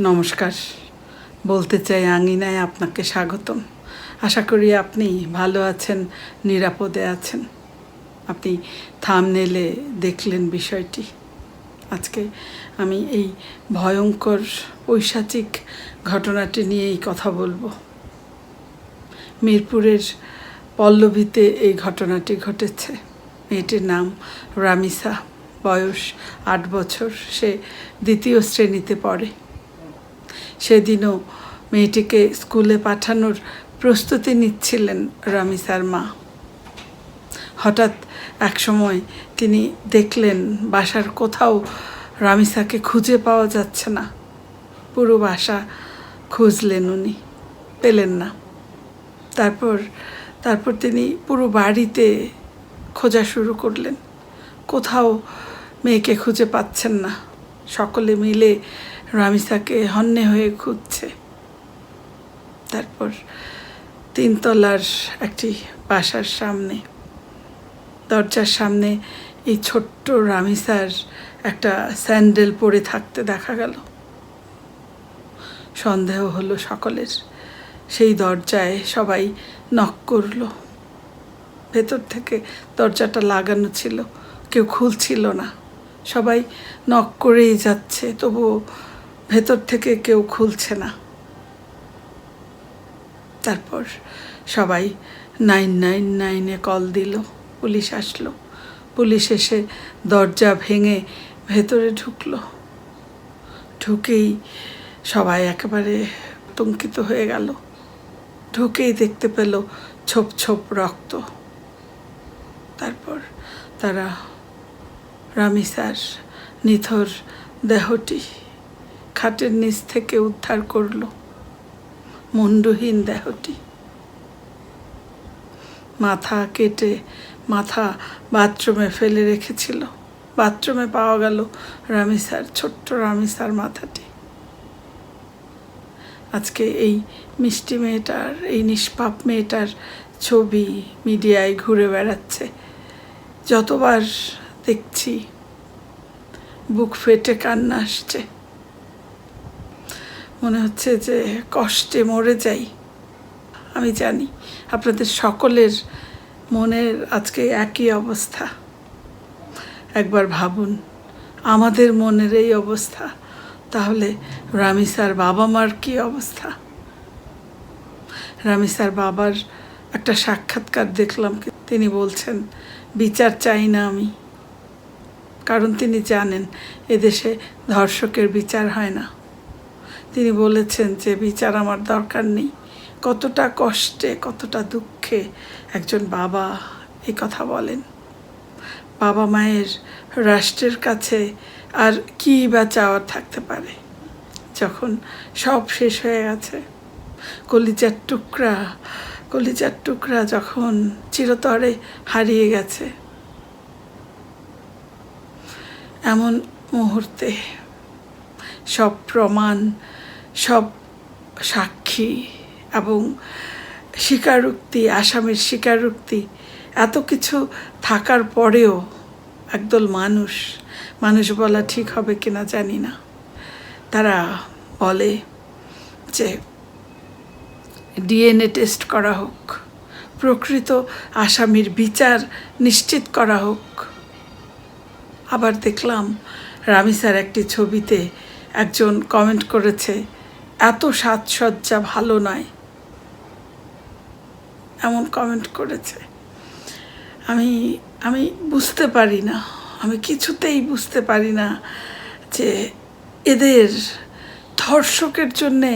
নমস্কার। বলতে চাই আঙিনায় আপনাকে স্বাগতম। আশা করি আপনি ভালো আছেন, নিরাপদে আছেন। আপনি থাম্বনেলে দেখলেন বিষয়টি। আজকে আমি এই ভয়ঙ্কর পৈশাচিক ঘটনাটি নিয়েই কথা বলবো। মিরপুরের পল্লবীতে এই ঘটনাটি ঘটেছে। মেয়েটির নাম রামিসা, বয়স 8 বছর। সে 2য় শ্রেণীতে পড়ে। সেদিনও মেয়েটিকে স্কুলে পাঠানোর প্রস্তুতি নিচ্ছিলেন রামিসার মা। হঠাৎ এক সময় তিনি দেখলেন বাসার কোথাও রামিসাকে খুঁজে পাওয়া যাচ্ছে না। পুরো বাসা খুঁজলেন, উনি পেলেন না। তারপর তিনি পুরো বাড়িতে খোঁজা শুরু করলেন। কোথাও মেয়েকে খুঁজে পাচ্ছেন না। সকলে মিলে রামিসাকে হন্যে হয়ে খুঁজছে। তারপর 3 তলার একটি বাসার সামনে, দরজার সামনে এই ছোট্ট রামিসার একটা স্যান্ডেল পরে থাকতে দেখা গেল। সন্দেহ হলো সকলের। সেই দরজায় সবাই নক করলো। ভেতর থেকে দরজাটা লাগানো ছিল, কেউ খুলছিল না। সবাই নক করেই যাচ্ছে, তবুও ভেতর থেকে কেউ খুলছে না। তারপর সবাই 999-এ কল দিল। পুলিশ আসলো। পুলিশ এসে দরজা ভেঙে ভেতরে ঢুকলো। ঢুকেই সবাই একেবারে আতঙ্কিত হয়ে গেল। ঢুকেই দেখতে পেল ছোপ ছোপ রক্ত। তারপর তারা রামিসার নিথর দেহটি খাটের নিচ থেকে উদ্ধার করলো। মুন্ডহীন দেহটি, মাথা কেটে মাথা বাথরুমে ফেলে রেখেছিল। বাথরুমে পাওয়া গেল ছোট্ট রামিসার মাথাটি। আজকে এই মিষ্টি মেয়েটার, এই নিষ্পাপ মেয়েটার ছবি মিডিয়ায় ঘুরে বেড়াচ্ছে। যতবার দেখছি বুক ফেটে কান্না আসছে। মনে হচ্ছে যে কষ্টে মরে যাই। আমি জানি আপনাদের সকলের মনের আজকে একই অবস্থা। একবার ভাবুন, আমাদের মনের এই অবস্থা, তাহলে রামিসার বাবা মার কী অবস্থা? রামিসার বাবার একটা সাক্ষাৎকার দেখলাম। তিনি বলছেন, বিচার চাই না আমি, কারণ তিনি জানেন এদেশে ধর্ষকের বিচার হয় না। তিনি বলেছেন যে বিচার আমার দরকার নেই। কতটা কষ্টে, কতটা দুঃখে একজন বাবা এই কথা বলেন। বাবা মায়ের রাষ্ট্রের কাছে আর কী বা চাওয়ার থাকতে পারে, যখন সব শেষ হয়ে গেছে। কলিজার টুকরা যখন চিরতরে হারিয়ে গেছে, এমন মুহূর্তে সব প্রমাণ, সব সাক্ষী এবং স্বীকারোক্তি, আসামির স্বীকারোক্তি, এত কিছু থাকার পরেও একদল মানুষ বলা ঠিক হবে কিনা জানি না, তারা বলে যে ডিএনএ টেস্ট করা হোক, প্রকৃত আসামির বিচার নিশ্চিত করা হোক। আবার দেখলাম রামিসার একটি ছবিতে একজন কমেন্ট করেছে, এত সাজসজ্জা ভালো নয়, এমন কমেন্ট করেছে। আমি বুঝতে পারি না, আমি কিছুতেই বুঝতে পারি না যে এদের ধর্ষকের জন্যে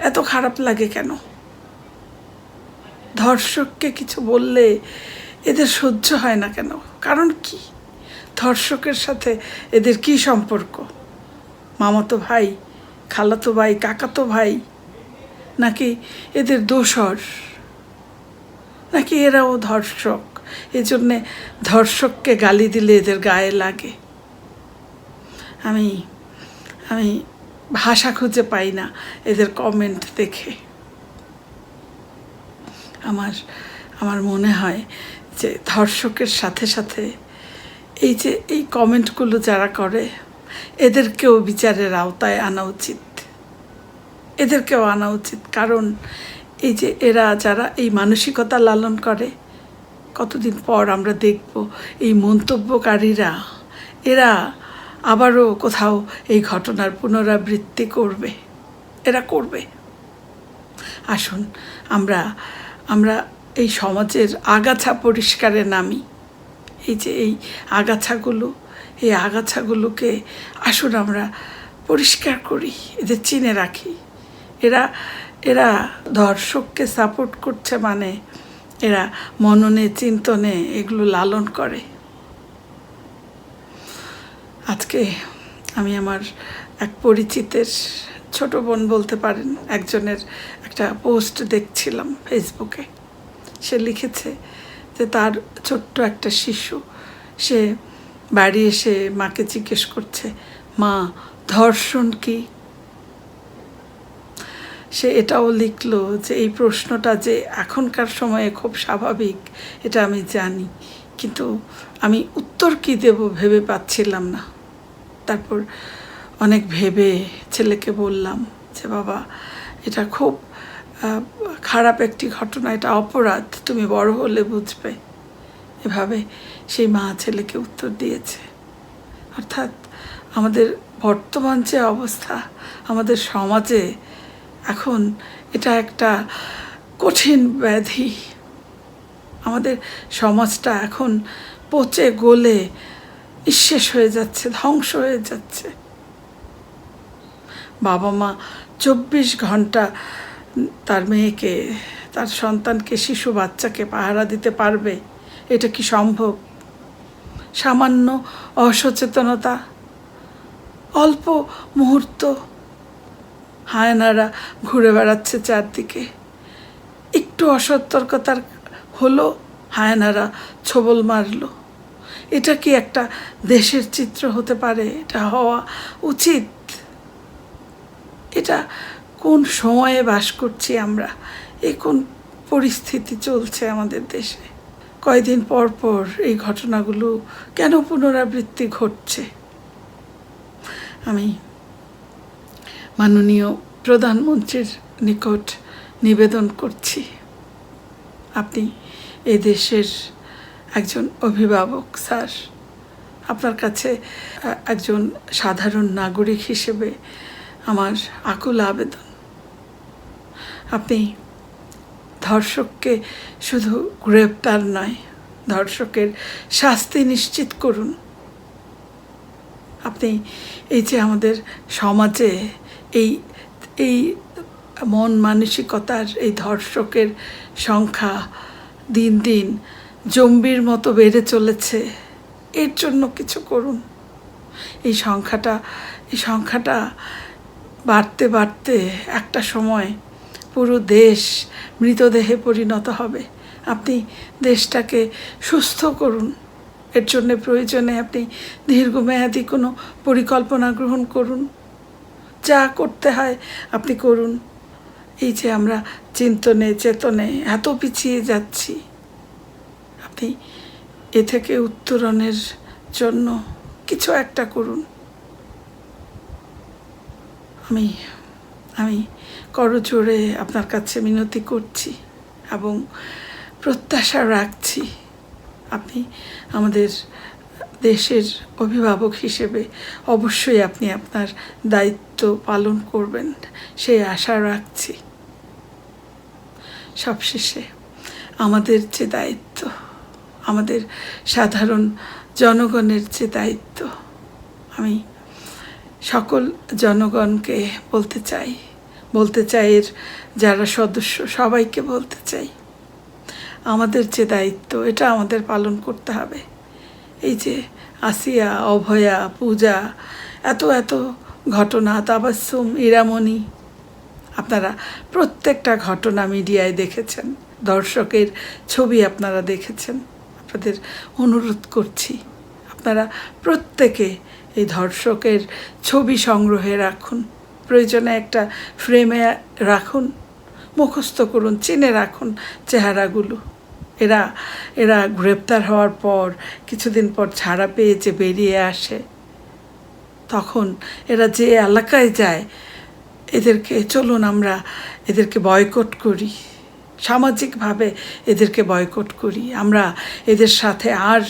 এত খারাপ লাগে কেন। ধর্ষককে কিছু বললে এদের সহ্য হয় না কেন? কারণ কি? ধর্ষকের সাথে এদের কি সম্পর্ক? মামাতো ভাই, খালাতো ভাই, কাকাতো ভাই, নাকি এদের দোসর, নাকি এরাও ধর্ষক, এজন্যে ধর্ষককে গালি দিলে এদের গায়ে লাগে? আমি ভাষা খুঁজে পাই না এদের কমেন্ট দেখে। আমার মনে হয় যে ধর্ষকের সাথে সাথে এই কমেন্টগুলো যারা করে, এদেরকেও বিচারের আওতায় আনা উচিত। এদেরকেও আনা উচিত। কারণ এই যে এরা যারা এই মানসিকতা লালন করে, কতদিন পর আমরা দেখব এই মন্তব্যকারীরা এরা আবারও কোথাও এই ঘটনার পুনরাবৃত্তি করবে, এরা করবে। আসুন আমরা আমরা এই সমাজের আগাছা পরিষ্কারে নামি। এই যে এই আগাছাগুলোকে আসুন আমরা পরিষ্কার করি, এদের চিনে রাখি। এরা ধর্ষককে সাপোর্ট করছে মানে এরা মননে চিন্তনে এগুলো লালন করে। আজকে আমি আমার এক পরিচিতের ছোট বোন বলতে পারেন, একজনের একটা পোস্ট দেখছিলাম ফেসবুকে। সে লিখেছে যে তার ছোট্ট একটা শিশু, সে বাড়ি এসে মাকে জিজ্ঞেস করছে, মা ধর্ষণ কি? সে এটাও লিখলো যে এই প্রশ্নটা যে এখনকার সময়ে খুব স্বাভাবিক এটা আমি জানি, কিন্তু আমি উত্তর কী দেব ভেবে পাচ্ছিলাম না। তারপর অনেক ভেবে ছেলেকে বললাম যে বাবা, এটা খুব খারাপ একটি ঘটনা, এটা অপরাধ, তুমি বড় হলে বুঝবে। এভাবে সেই মা ছেলেকে উত্তর দিয়েছে। অর্থাৎ আমাদের বর্তমান যে অবস্থা আমাদের সমাজে এখন, এটা একটা কঠিন ব্যাধি। আমাদের সমাজটা এখন পচে গলে নিঃশেষ হয়ে যাচ্ছে, ধ্বংস হয়ে যাচ্ছে। বাবা মা 24 ঘন্টা তার মেয়েকে, তার সন্তানকে, শিশু বাচ্চাকে পাহারা দিতে পারবে? এটা কি সম্ভব? সামান্য অসচেতনতা, অল্প মুহূর্ত হায়নারা ঘুরে বেড়াচ্ছে চারদিকে, একটু অসতর্কতার হলো হায়নারা ছোবল মারলো। এটা কি একটা দেশের চিত্র হতে পারে? এটা হওয়া উচিত? এটা কোন সময়ে বাস করছি আমরা? এই কোন পরিস্থিতি চলছে আমাদের দেশে? কয়দিন পর পর এই ঘটনাগুলো কেন পুনরাবৃত্তি ঘটছে? আমি মাননীয় প্রধানমন্ত্রীর নিকট নিবেদন করছি, আপনি এই দেশের একজন অভিভাবক স্যার, আপনার কাছে একজন সাধারণ নাগরিক হিসেবে আমার আকুল আবেদন, আপনি ধর্ষককে শুধু গ্রেপ্তার নয়, ধর্ষকের শাস্তি নিশ্চিত করুন। আপনি এই যে আমাদের সমাজে এই মন মানসিকতার এই ধর্ষকের সংখ্যা দিন দিন জম্বির মতো বেড়ে চলেছে, এর জন্য কিছু করুন। এই সংখ্যাটা বাড়তে বাড়তে একটা সময় পুরো দেশ মৃতদেহে পরিণত হবে। আপনি দেশটাকে সুস্থ করুন, এর জন্য প্রয়োজনে আপনি দীর্ঘমেয়াদী কোনো পরিকল্পনা গ্রহণ করুন, যা করতে হয় আপনি করুন। এই যে আমরা চিন্তনে চেতনে এত পিছিয়ে যাচ্ছি, আপনি এ থেকে উত্তরণের জন্য কিছু একটা করুন। আমি করজোড়ে আপনার কাছে মিনতি করছি এবং প্রত্যাশা রাখছি আপনি আমাদের দেশের অভিভাবক হিসেবে অবশ্যই আপনি আপনার দায়িত্ব পালন করবেন, সেই আশা রাখছি। সবশেষে আমাদের যে দায়িত্ব, আমাদের সাধারণ জনগণের যে দায়িত্ব, আমি সকল জনগণকে বলতে চাই এর যারা সদস্য সবাইকে বলতে চাই, আমাদের যে দায়িত্ব এটা আমাদের পালন করতে হবে। এই যে আসিয়া, অভয়া, পূজা, এত ঘটনা, তাবাসসুম, ইরামণি, আপনারা প্রত্যেকটা ঘটনা মিডিয়ায় দেখেছেন, দর্শকের ছবি আপনারা দেখেছেন। আপনাদের অনুরোধ করছি আপনারা প্রত্যেকে এই ধর্ষকের ছবি সংগ্রহে রাখুন, প্রয়োজনে একটা ফ্রেমে রাখুন, মুখস্থ করুন, চিনে রাখুন চেহারাগুলো। এরা গ্রেপ্তার হওয়ার পর কিছুদিন পর ছাড়া পেয়ে যে বেরিয়ে আসে, তখন এরা যে এলাকায় যায় চলুন আমরা এদেরকে বয়কট করি, সামাজিকভাবে এদেরকে বয়কট করি। আমরা এদের সাথে আর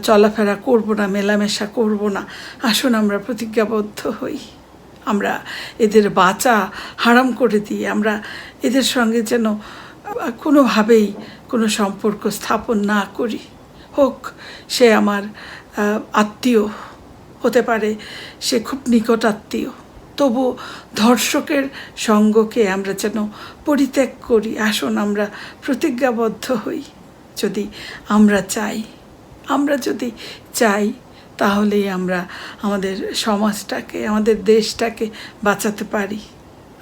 চলাফেরা করব না, মেলামেশা করব না। আসুন আমরা প্রতিজ্ঞাবদ্ধ হই, আমরা এদের বাঁচা হারাম করে দিই। আমরা এদের সঙ্গে যেন কোনোভাবেই কোনো সম্পর্ক স্থাপন না করি। হোক সে আমার আত্মীয়, হতে পারে সে খুব নিকট আত্মীয়, তবু ধর্ষকের সঙ্গকে আমরা যেন পরিত্যাগ করি। আসুন আমরা প্রতিজ্ঞাবদ্ধ হই। আমরা যদি চাই তাহলেই আমরা আমাদের সমাজটাকে, আমাদের দেশটাকে বাঁচাতে পারি,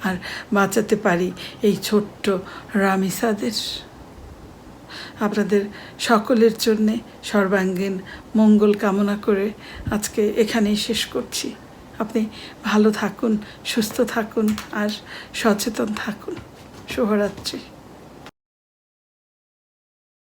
আর বাঁচাতে পারি এই ছোট্ট রামিসাদের। আপনাদের সকলের জন্যে সর্বাঙ্গীন মঙ্গল কামনা করে আজকে এখানেই শেষ করছি। আপনি ভালো থাকুন, সুস্থ থাকুন আর সচেতন থাকুন। শুভরাত্রি।